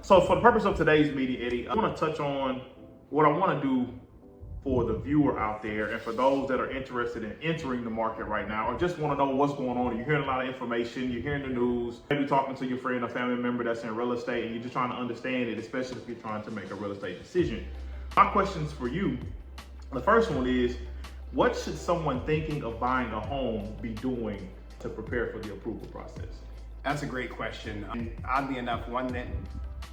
So for the purpose of today's meeting, Eddie, I want to touch on what I want to do for the viewer out there and for those that are interested in entering the market right now or just want to know what's going on. You're hearing a lot of information, you're hearing the news, maybe talking to your friend or family member that's in real estate and you're just trying to understand it, especially if you're trying to make a real estate decision. My questions for you, the first one is, what should someone thinking of buying a home be doing to prepare for the approval process? That's a great question. And oddly enough, one that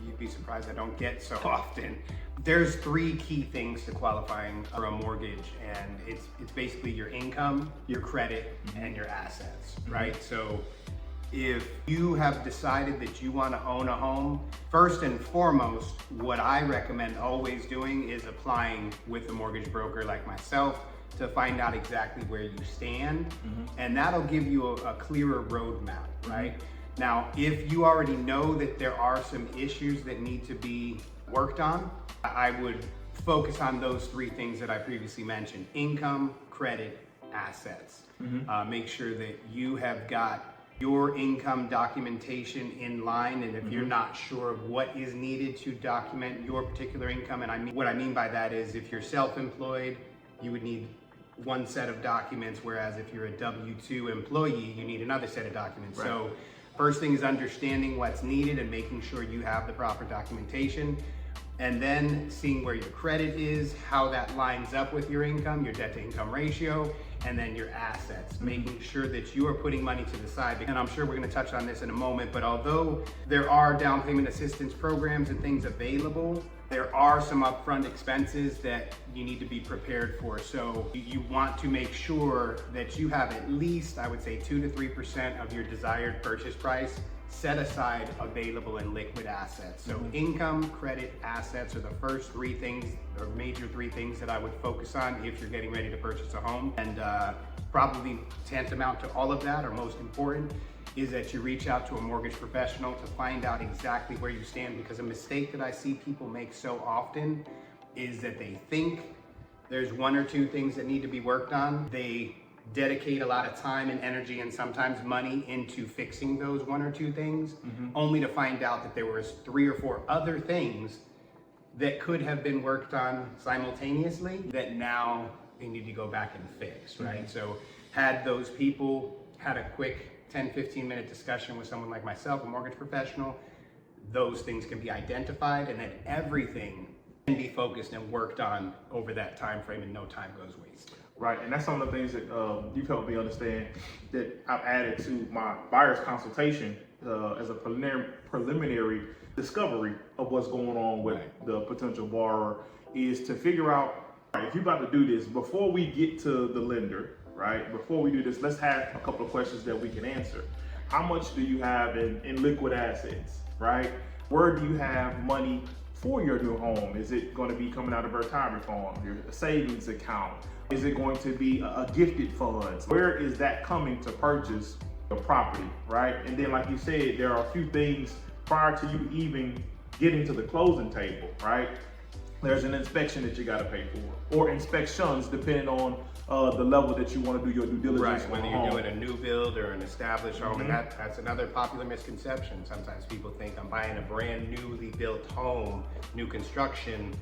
you'd be surprised I don't get so often. There's three key things to qualifying for a mortgage, and it's basically your income, your credit, and your assets, right? So if you have decided that you want to own a home, first and foremost, what I recommend always doing is applying with a mortgage broker like myself to find out exactly where you stand, and that'll give you a clearer roadmap, right? Now, if you already know that there are some issues that need to be worked on, I would focus on those three things that I previously mentioned: income, credit, assets. Make sure that you have got your income documentation in line, and if you're not sure of what is needed to document your particular income, and what I mean by that is if you're self-employed, you would need one set of documents, whereas if you're a W-2 employee, you need another set of documents. Right. So first thing is understanding what's needed and making sure you have the proper documentation, and then seeing where your credit is, how that lines up with your income, your debt to income ratio, and then your assets, making sure that you are putting money to the side. And I'm sure we're going to touch on this in a moment, but although there are down payment assistance programs and things available, there are some upfront expenses that you need to be prepared for. So you want to make sure that you have at least, I would say, 2 to 3% of your desired purchase price set aside available in liquid assets. So income, credit, assets are the first three things, or major three things that I would focus on if you're getting ready to purchase a home. And probably tantamount to all of that, or most important, is that you reach out to a mortgage professional to find out exactly where you stand, because a mistake that I see people make so often is that they think there's one or two things that need to be worked on. They dedicate a lot of time and energy and sometimes money into fixing those one or two things, only to find out that there was 3 or 4 other things that could have been worked on simultaneously that now they need to go back and fix, right? So had those people had a quick 10-15 minute discussion with someone like myself, a mortgage professional, those things can be identified, and then everything can be focused and worked on over that time frame, and no time goes wasted. Right, and that's some of the things that you've helped me understand that I've added to my buyer's consultation as a preliminary discovery of what's going on with the potential borrower, is to figure out, if you're about to do this, before we get to the lender, right? Before we do this, let's have a couple of questions that we can answer. How much do you have in liquid assets, right? Where do you have money for your new home? Is it going to be coming out of a retirement fund, your savings account? Is it going to be a gifted funds? Where is that coming to purchase the property, right? And then, like you said, there are a few things prior to you even getting to the closing table, right? There's an inspection that you got to pay for, or inspections, depending on the level that you want to do your due diligence. Right, whether you're doing a new build or an established home, and that's another popular misconception. Sometimes people think I'm buying a brand newly built home, new construction,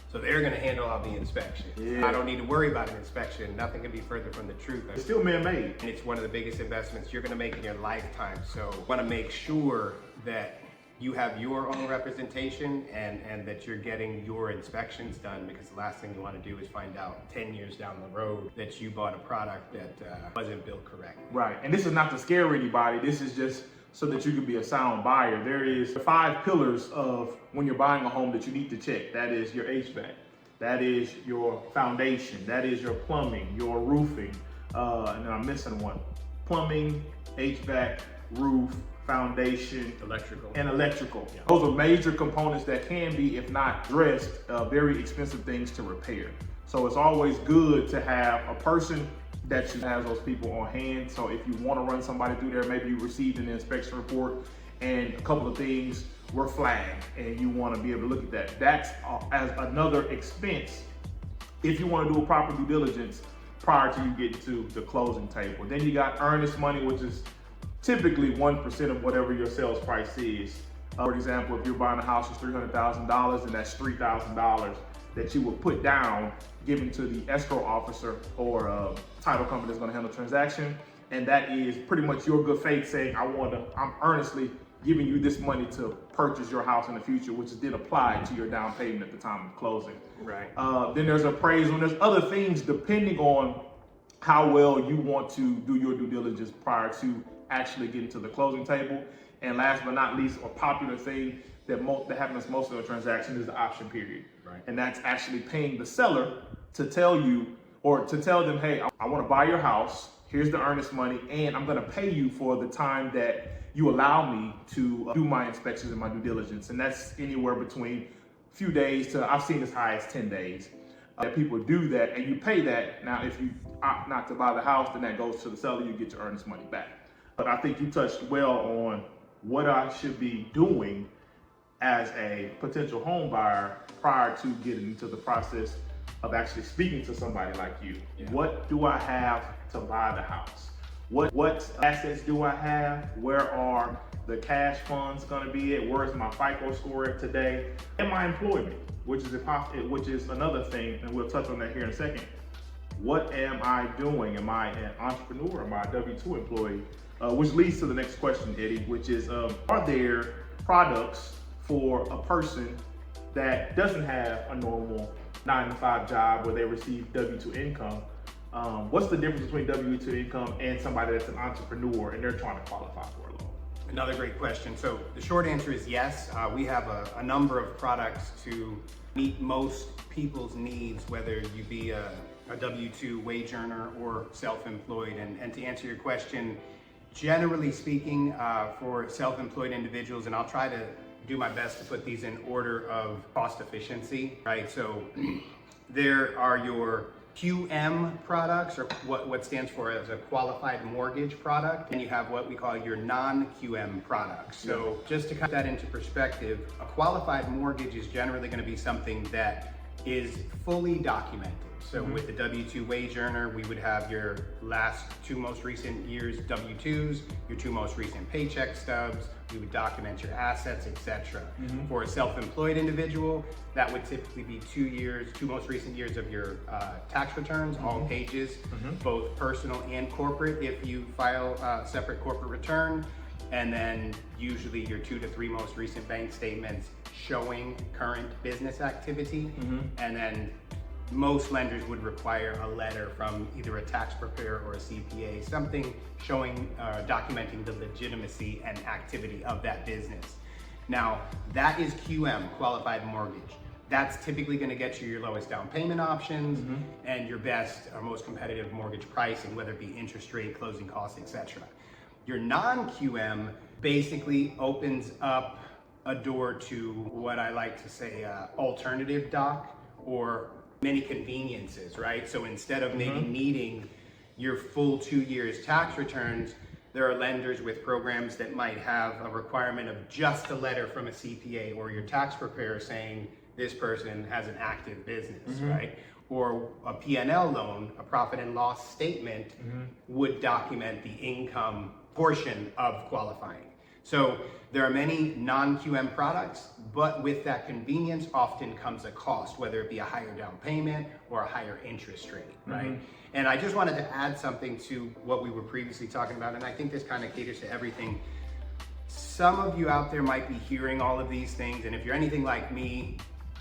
so they're going to handle all the inspection. I don't need to worry about an inspection. Nothing can be further from the truth. It's still man-made. And it's one of the biggest investments you're going to make in your lifetime. So I want to make sure that you have your own representation and that you're getting your inspections done, because the last thing you want to do is find out 10 years down the road that you bought a product that wasn't built correctly. Right, and this is not to scare anybody. This is just so that you can be a sound buyer. There is 5 pillars of when you're buying a home that you need to check. That is your HVAC, that is your foundation, that is your plumbing, your roofing, and then I'm missing one. Plumbing, HVAC, roof, foundation, electrical. Yeah. Those are major components that can be, if not addressed, very expensive things to repair. So it's always good to have a person that has those people on hand. So if you want to run somebody through there, maybe you received an inspection report and a couple of things were flagged and you want to be able to look at that. That's as another expense if you want to do a proper due diligence prior to you getting to the closing table. Then you got earnest money, which is typically 1% of whatever your sales price is. For example, if you're buying a house for $300,000, and that's $3,000 that you would put down, given to the escrow officer or title company that's going to handle the transaction. And that is pretty much your good faith saying, I'm earnestly giving you this money to purchase your house in the future, which is then applied to your down payment at the time of closing. Right. Then there's appraisal, and there's other things depending on how well you want to do your due diligence prior to actually getting to the closing table. And last but not least, a popular thing that happens most of the transaction is the option period. Right. And that's actually paying the seller to tell you, or to tell them, hey, I want to buy your house. Here's the earnest money, and I'm going to pay you for the time that you allow me to do my inspections and my due diligence. And that's anywhere between a few days to, I've seen as high as 10 days that people do that, and you pay that. Now, if you opt not to buy the house, then that goes to the seller, you get your earnest money back. But I think you touched well on what I should be doing as a potential home buyer prior to getting into the process of actually speaking to somebody like you. Yeah. What do I have to buy the house? What assets do I have? Where are the cash funds gonna be at? Where is my FICO score at today? And my employment, which is another thing, and we'll touch on that here in a second. What am I doing? Am I an entrepreneur? Am I a W-2 employee? Which leads to the next question, Eddie, which is, are there products for a person that doesn't have a normal 9-to-5 job where they receive W-2 income? What's the difference between W-2 income and somebody that's an entrepreneur and they're trying to qualify for a loan? Another great question. So the short answer is yes. We have a number of products to meet most people's needs, whether you be a W-2 wage earner or self-employed. And to answer your question, generally speaking, for self-employed individuals, and I'll try to do my best to put these in order of cost efficiency, right? So there are your QM products, or what stands for as a qualified mortgage product, and you have what we call your non-QM products. So just to cut that into perspective, a qualified mortgage is generally going to be something that is fully documented. So with the W-2 wage earner, we would have your last 2 most recent years W-2s, your 2 most recent paycheck stubs, we would document your assets, etc. For a self-employed individual, that would typically be 2 most recent years of your tax returns, all pages, both personal and corporate if you file a separate corporate return, and then usually your 2 to 3 most recent bank statements showing current business activity, and then most lenders would require a letter from either a tax preparer or a CPA, something showing, documenting the legitimacy and activity of that business. Now, that is QM, qualified mortgage. That's typically gonna get you your lowest down payment options and your best or most competitive mortgage pricing, whether it be interest rate, closing costs, etc. Your non-QM basically opens up a door to what I like to say alternative doc, or many conveniences, right? So instead of maybe needing your full 2 years tax returns, there are lenders with programs that might have a requirement of just a letter from a CPA or your tax preparer saying this person has an active business, right? Or a P&L loan, a profit and loss statement, would document the income portion of qualifying. So there are many non-QM products, but with that convenience often comes a cost, whether it be a higher down payment or a higher interest rate, right? And I just wanted to add something to what we were previously talking about, and I think this kind of caters to everything. Some of you out there might be hearing all of these things, and if you're anything like me,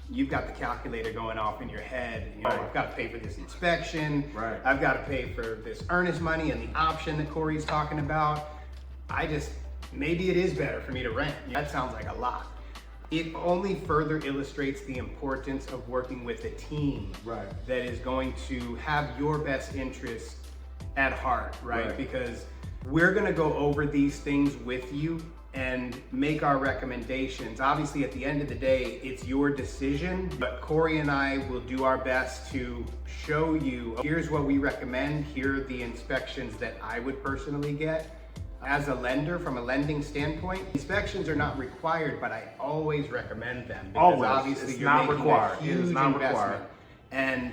you've got the calculator going off in your head. You know, I've got to pay for this inspection. Right. I've got to pay for this earnest money and the option that Cory's talking about. Maybe it is better for me to rent. That sounds like a lot. It only further illustrates the importance of working with a team that is going to have your best interests at heart, right? Because we're gonna go over these things with you and make our recommendations. Obviously, at the end of the day, it's your decision, but Cory and I will do our best to show you, here's what we recommend, here are the inspections that I would personally get. As a lender, from a lending standpoint, inspections are not required, but I always recommend them because obviously it's you're not making required. a huge It is not investment. required. And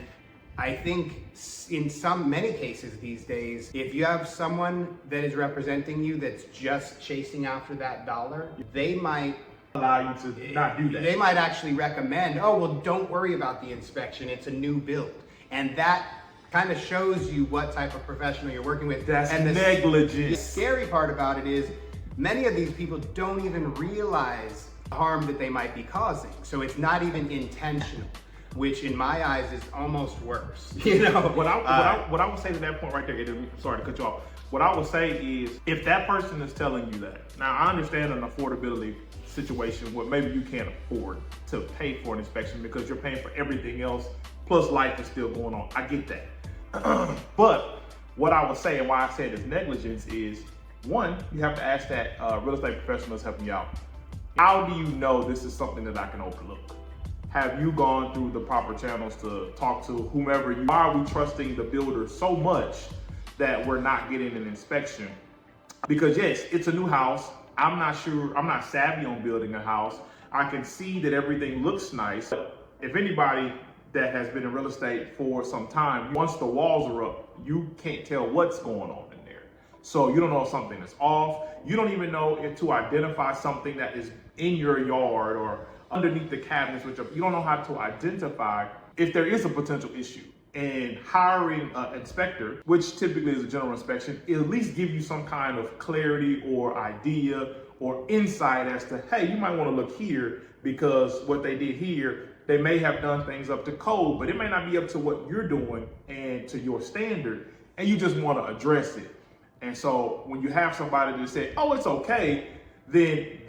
I think in many cases these days, if you have someone that is representing you that's just chasing after that dollar, they might allow you to not do that. They might actually recommend, oh, well, don't worry about the inspection. It's a new build. And that kind of shows you what type of professional you're working with. That's and negligence. The scary part about it is many of these people don't even realize the harm that they might be causing. So it's not even intentional, which in my eyes is almost worse. You know, what I would say to that point right there, I'm sorry to cut you off. What I would say is, if that person is telling you that, now I understand an affordability situation where maybe you can't afford to pay for an inspection because you're paying for everything else, plus life is still going on. I get that. But what I would say, and why I said it's negligence, is one, you have to ask that real estate professional is helping you out. How do you know this is something that I can overlook? Have you gone through the proper channels to talk to whomever you are? Why are we trusting the builder so much that we're not getting an inspection? Because yes, it's a new house. I'm not sure, I'm not savvy on building a house. I can see that everything looks nice. If anybody that has been in real estate for some time, once the walls are up, you can't tell what's going on in there. So you don't know if something is off. You don't even know if to identify something that is in your yard or underneath the cabinets, which you don't know how to identify if there is a potential issue. And hiring an inspector, which typically is a general inspection, it'll at least give you some kind of clarity or idea or insight as to, hey, you might want to look here because what they did here, they may have done things up to code, but it may not be up to what you're doing and to your standard, and you just want to address it. And so when you have somebody that say, oh, it's okay, then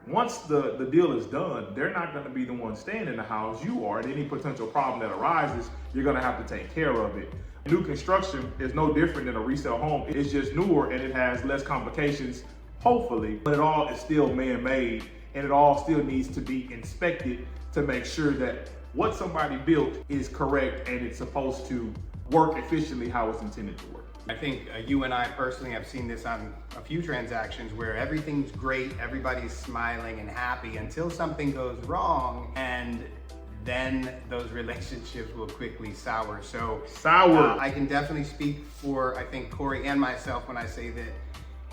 once the deal is done, they're not going to be the one staying in the house. You are, and any potential problem that arises, you're going to have to take care of it. New construction is no different than a resale home. It's just newer and it has less complications, hopefully, but it all is still man-made, and it all still needs to be inspected to make sure that what somebody built is correct and it's supposed to work efficiently how it's intended to work. I think you and I personally have seen this on a few transactions where everything's great, everybody's smiling and happy until something goes wrong, and then those relationships will quickly sour. So I can definitely speak for, I think, Cory and myself when I say that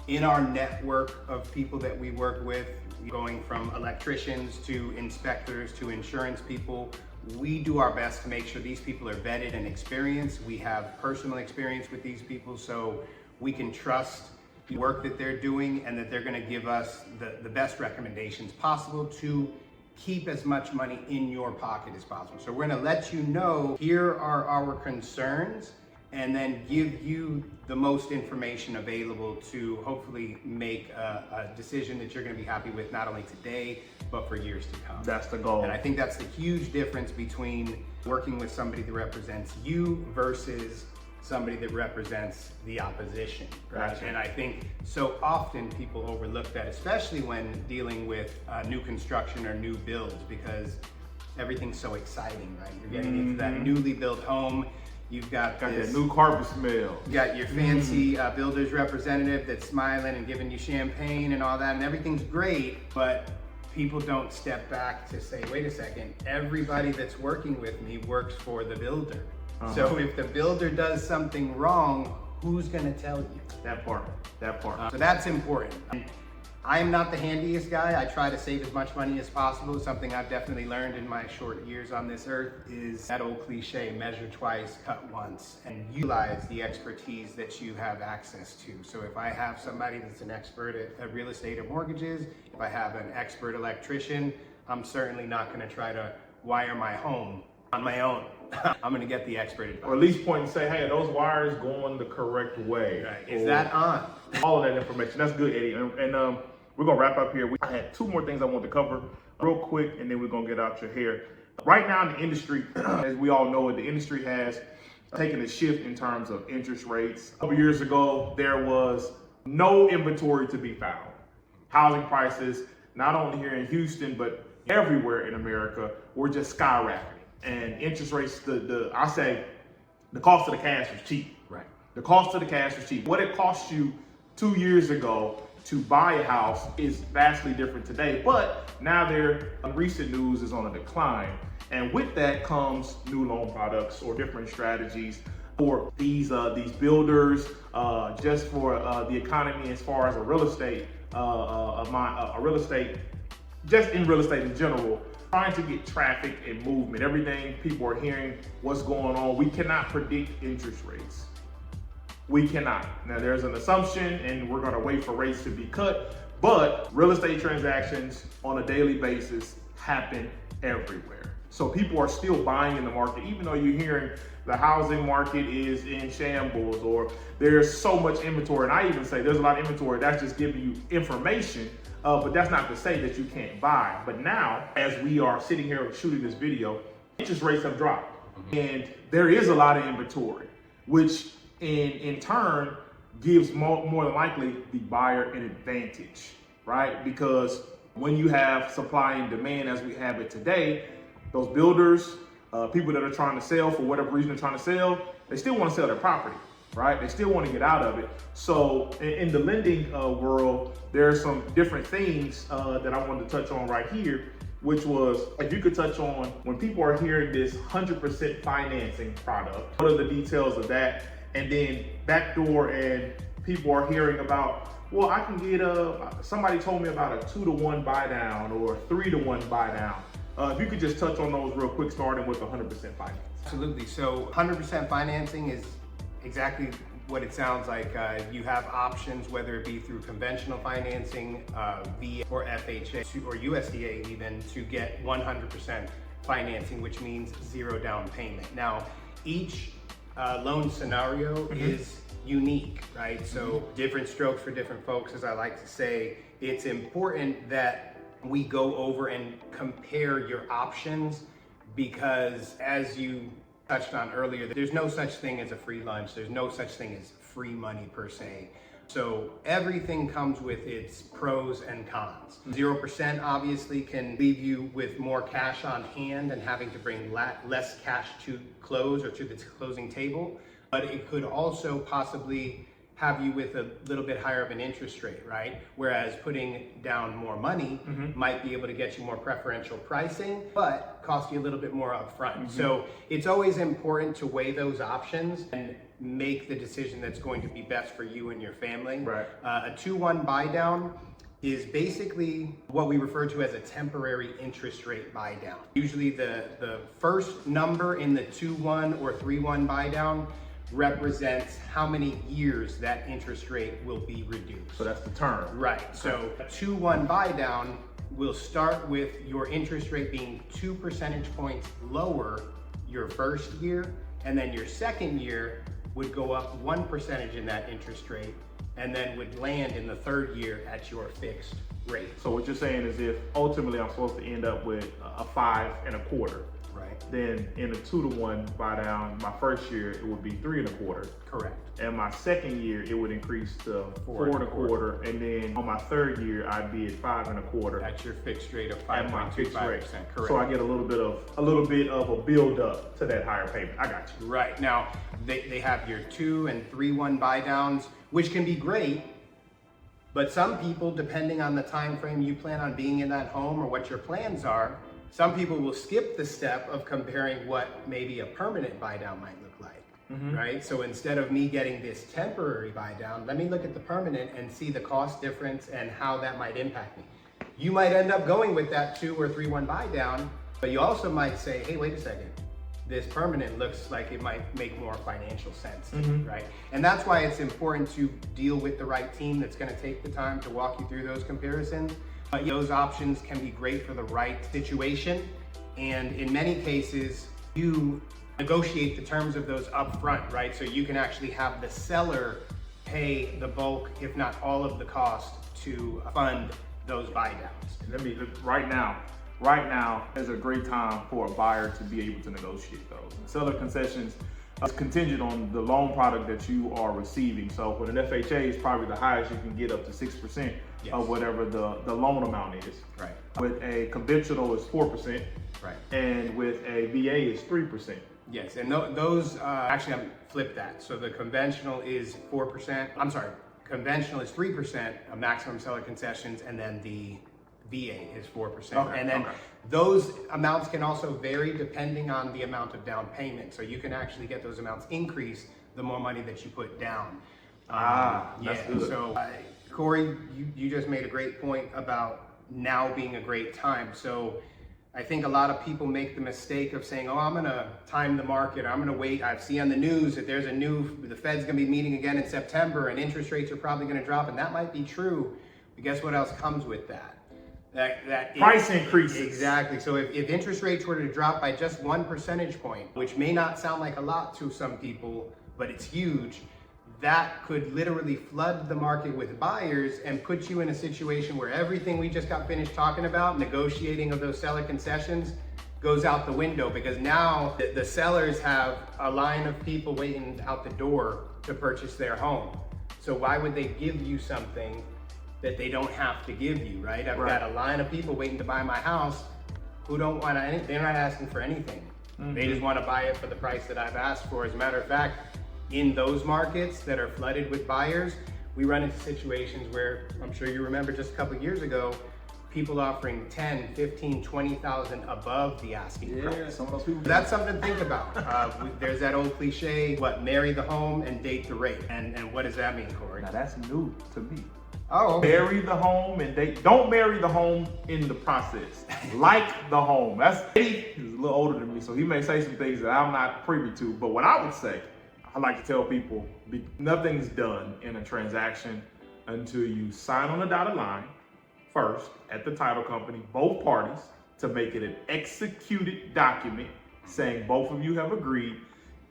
in our network of people that we work with, going from electricians to inspectors to insurance people, we do our best to make sure these people are vetted and experienced. We have personal experience with these people, so we can trust the work that they're doing and that they're going to give us the best recommendations possible to keep as much money in your pocket as possible. So we're going to let you know, here are our concerns, and then give you the most information available to hopefully make a decision that you're gonna be happy with, not only today, but for years to come. That's the goal. And I think that's the huge difference between working with somebody that represents you versus somebody that represents the opposition. Gotcha. And I think so often people overlook that, especially when dealing with new construction or new builds, because everything's so exciting, right? You're getting into that newly built home. You've got this that new carpet smell. You got your fancy builder's representative that's smiling and giving you champagne and all that, and everything's great, but people don't step back to say, wait a second, everybody that's working with me works for the builder. So if the builder does something wrong, who's gonna tell you? That part. So that's important. I'm not the handiest guy. I try to save as much money as possible. Something I've definitely learned in my short years on this earth is that old cliche, measure twice, cut once, and utilize the expertise that you have access to. So if I have somebody that's an expert at real estate or mortgages, if I have an expert electrician, I'm certainly not gonna try to wire my home on my own. I'm gonna get the expert advice. Or at least point and say, hey, are those wires going the correct way? Right. Is that on? All of that information. That's good, Eddie. And we're gonna wrap up here. I had two more things I want to cover real quick, and then we're gonna get out your hair. Right now in the industry, as we all know, the industry has taken a shift in terms of interest rates. A couple years ago, there was no inventory to be found. Housing prices, not only here in Houston, but everywhere in America, were just skyrocketing. And interest rates, I say, the cost of the cash was cheap. Right. The cost of the cash was cheap. What it cost you 2 years ago to buy a house is vastly different today, but now recent news is on a decline. And with that comes new loan products or different strategies for these builders, just for the economy as far as a real estate just in real estate in general, trying to get traffic and movement, everything people are hearing, what's going on. We cannot predict interest rates. We cannot. Now there's an assumption and we're gonna wait for rates to be cut, but real estate transactions on a daily basis happen everywhere. So people are still buying in the market, even though you're hearing the housing market is in shambles or there's so much inventory. And I even say there's a lot of inventory, that's just giving you information, but that's not to say that you can't buy. But now, as we are sitting here shooting this video, interest rates have dropped. And there is a lot of inventory, which in turn gives more than likely the buyer an advantage, right? Because when you have supply and demand as we have it today, those builders, people that are trying to sell for whatever reason they're trying to sell, they still want to sell their property, right? They still want to get out of it. So in the lending world, there are some different things that I wanted to touch on right here, which was, if you could touch on, when people are hearing this 100% financing product, what are the details of that? And then backdoor, and people are hearing about, well, I can get somebody told me about a 2-to-1 buy down or 3-to-1 buy down. If you could just touch on those real quick, starting with 100% finance. Absolutely. So 100% financing is exactly what it sounds like. You have options, whether it be through conventional financing, VA or FHA or USDA even, to get 100% financing, which means 0 down payment. Now, each loan scenario is unique, right? So different strokes for different folks, as I like to say. It's important that we go over and compare your options, because as you touched on earlier, there's no such thing as a free lunch. There's no such thing as free money per se. So everything comes with its pros and cons. 0% obviously can leave you with more cash on hand and having to bring less cash to close or to the closing table, but it could also possibly have you with a little bit higher of an interest rate, right? Whereas putting down more money might be able to get you more preferential pricing, but cost you a little bit more upfront. So it's always important to weigh those options and make the decision that's going to be best for you and your family. Right. A 2-1 buy down is basically what we refer to as a temporary interest rate buy down. Usually the first number in the 2-1 or 3-1 buy down represents how many years that interest rate will be reduced. So that's the term. Right. So a 2-1 buy down will start with your interest rate being 2 percentage points lower your first year, and then your second year would go up 1 percentage in that interest rate, and then would land in the third year at your fixed rate. So what you're saying is, if ultimately I'm supposed to end up with a 5 1/4, Right. then in a 2-to-1 buy down, my first year it would be 3 1/4. Correct. And my second year it would increase to 4 4 1/4, and then on my third year I'd be at 5 1/4. At your fixed rate of At my fixed rate. 5.25%. Correct. So I get a little bit of a build up to that higher payment. I got you. Right. Now, they have your 2 and 3-1 buy downs, which can be great, but some people, depending on the time frame you plan on being in that home or what your plans are, some people will skip the step of comparing what maybe a permanent buy down might look like, right? So instead of me getting this temporary buy down, let me look at the permanent and see the cost difference and how that might impact me. You might end up going with that 2 or 3-1 buy down, but you also might say, hey, wait a second. This permanent looks like it might make more financial sense, right? And that's why it's important to deal with the right team that's gonna take the time to walk you through those comparisons. But those options can be great for the right situation. And in many cases, you negotiate the terms of those upfront, right? So you can actually have the seller pay the bulk, if not all of the cost, to fund those buy downs. Right now is a great time for a buyer to be able to negotiate those. Seller concessions is contingent on the loan product that you are receiving. So with an FHA, it's probably the highest you can get, up to 6% of whatever the loan amount is. Right. With a conventional, it's 4%. Right. And with a VA, it's 3%. Yes, and those, actually I'm flip that. So the conventional is 4%, conventional is 3%, a maximum seller concessions, and then the VA is 4%. Okay, and then those amounts can also vary depending on the amount of down payment. So you can actually get those amounts increase the more money that you put down. That's good. So Cory, you just made a great point about now being a great time. So I think a lot of people make the mistake of saying, oh, I'm gonna time the market, I'm gonna wait. I see on the news that the Fed's gonna be meeting again in September and interest rates are probably gonna drop, and that might be true, but guess what else comes with that? That price increases. Exactly. So if interest rates were to drop by just 1 percentage point, which may not sound like a lot to some people, but it's huge, that could literally flood the market with buyers and put you in a situation where everything we just got finished talking about, negotiating of those seller concessions, goes out the window, because now the sellers have a line of people waiting out the door to purchase their home. So why would they give you something that they don't have to give you, right? I've got a line of people waiting to buy my house who don't want anything. They're not asking for anything. They just want to buy it for the price that I've asked for. As a matter of fact, in those markets that are flooded with buyers, we run into situations where, I'm sure you remember just a couple of years ago, people offering 10, 15, 20,000 above the asking price. Some of those people. That's something to think about. There's that old cliche, marry the home and date the rate. And what does that mean, Cory? Now that's new to me. Oh, okay. Marry the home and don't marry the home in the process. Like the home. He's a little older than me, so he may say some things that I'm not privy to. But what I would say, I like to tell people, nothing's done in a transaction until you sign on the dotted line first at the title company, both parties, to make it an executed document saying both of you have agreed,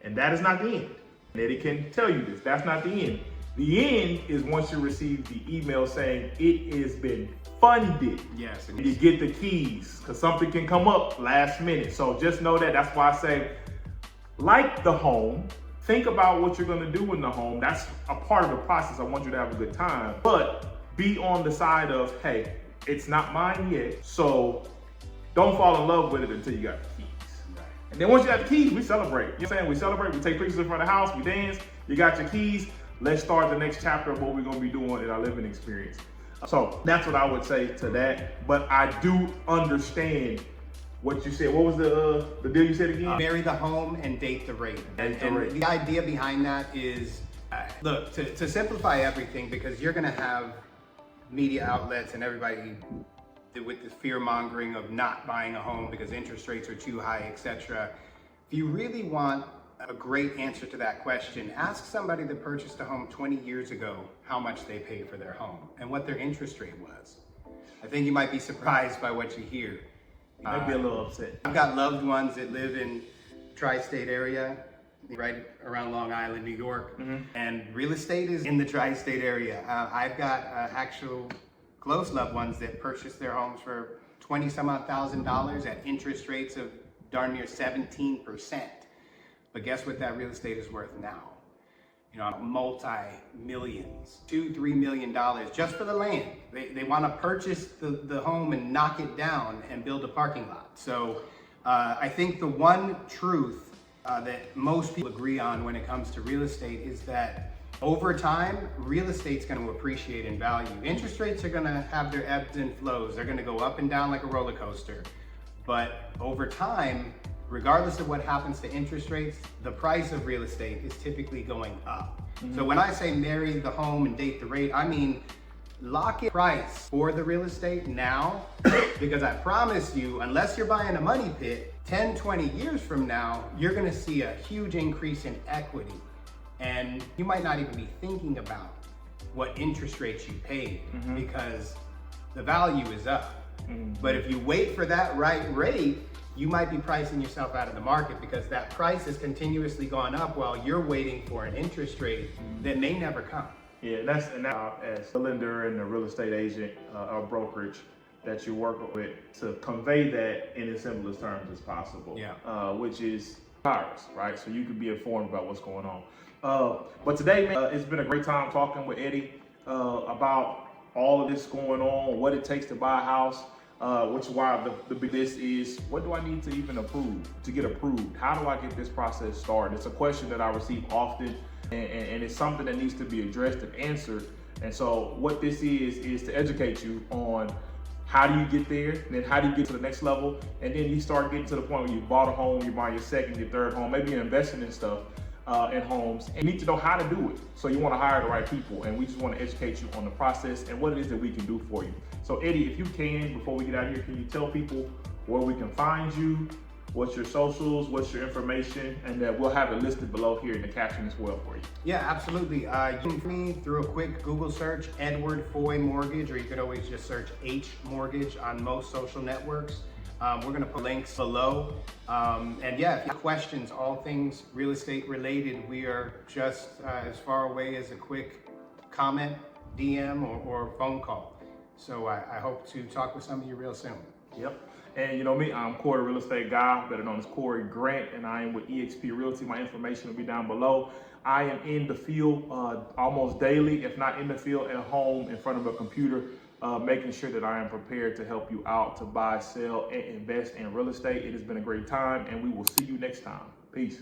and that is not the end. And Eddie can tell you this, that's not the end. The end is once you receive the email saying it has been funded. Yes. And you get the keys, because something can come up last minute. So just know that. That's why I say, like the home, think about what you're gonna do in the home. That's a part of the process. I want you to have a good time. But be on the side of, hey, it's not mine yet, so don't fall in love with it until you got the keys. Right. And then once you got the keys, we celebrate. You know what I'm saying? We celebrate, we take pictures in front of the house, we dance, you got your keys. Let's start the next chapter of what we're gonna be doing in our living experience. So that's what I would say to that. But I do understand what you said. What was the deal you said again? Marry the home and date the rate. And the idea behind that is, look, to simplify everything, because you're gonna have media outlets and everybody with the fear mongering of not buying a home because interest rates are too high, etc. If you really want a great answer to that question, ask somebody that purchased a home 20 years ago how much they paid for their home and what their interest rate was. I think you might be surprised by what you hear. You might be a little upset. I've got loved ones that live in tri-state area, right around Long Island, New York, and real estate is in the tri-state area. I've got actual close loved ones that purchased their homes for $20,000 at interest rates of darn near 17%. But guess what that real estate is worth now? You know, multi-millions, $2-3 million just for the land. They want to purchase the home and knock it down and build a parking lot. So I think the one truth that most people agree on when it comes to real estate is that over time, real estate's going to appreciate in value. Interest rates are going to have their ebbs and flows. They're going to go up and down like a roller coaster. But over time, regardless of what happens to interest rates, the price of real estate is typically going up. So when I say marry the home and date the rate, I mean lock in price for the real estate now, because I promise you, unless you're buying a money pit, 10, 20 years from now, you're gonna see a huge increase in equity. And you might not even be thinking about what interest rates you paid because the value is up. But if you wait for that right rate, you might be pricing yourself out of the market because that price has continuously gone up while you're waiting for an interest rate that may never come. Yeah, and that's as a lender and a real estate agent or brokerage that you work with to convey that in the simplest terms as possible. Yeah. Which is buyers, right? So you can be informed about what's going on. But today, man, it's been a great time talking with Eddie about all of this going on, what it takes to buy a house. Which is why the big list is, what do I need to even get approved? How do I get this process started? It's a question that I receive often, and it's something that needs to be addressed and answered. And so what this is to educate you on how do you get there, and then how do you get to the next level, and then you start getting to the point where you bought a home, you're buying your second, your third home, maybe you're investing in stuff. in homes, and you need to know how to do it. So you want to hire the right people, and we just want to educate you on the process and what it is that we can do for you. So Eddie, if you can, before we get out of here, can you tell people where we can find you, what's your socials, what's your information, and that we'll have it listed below here in the caption as well for you. Yeah, absolutely. You can find me through a quick Google search, Edward Foy Mortgage, or you could always just search H Mortgage on most social networks. We're gonna put links below. And yeah, if you have questions, all things real estate related, we are just as far away as a quick comment, DM, or phone call. So I hope to talk with some of you real soon. Yep. And you know me, I'm Cory, real estate guy, better known as Cory Grant, and I am with eXp Realty. My information will be down below. I am in the field almost daily, if not in the field, at home in front of a computer, making sure that I am prepared to help you out to buy, sell, and invest in real estate. It has been a great time, and we will see you next time. Peace.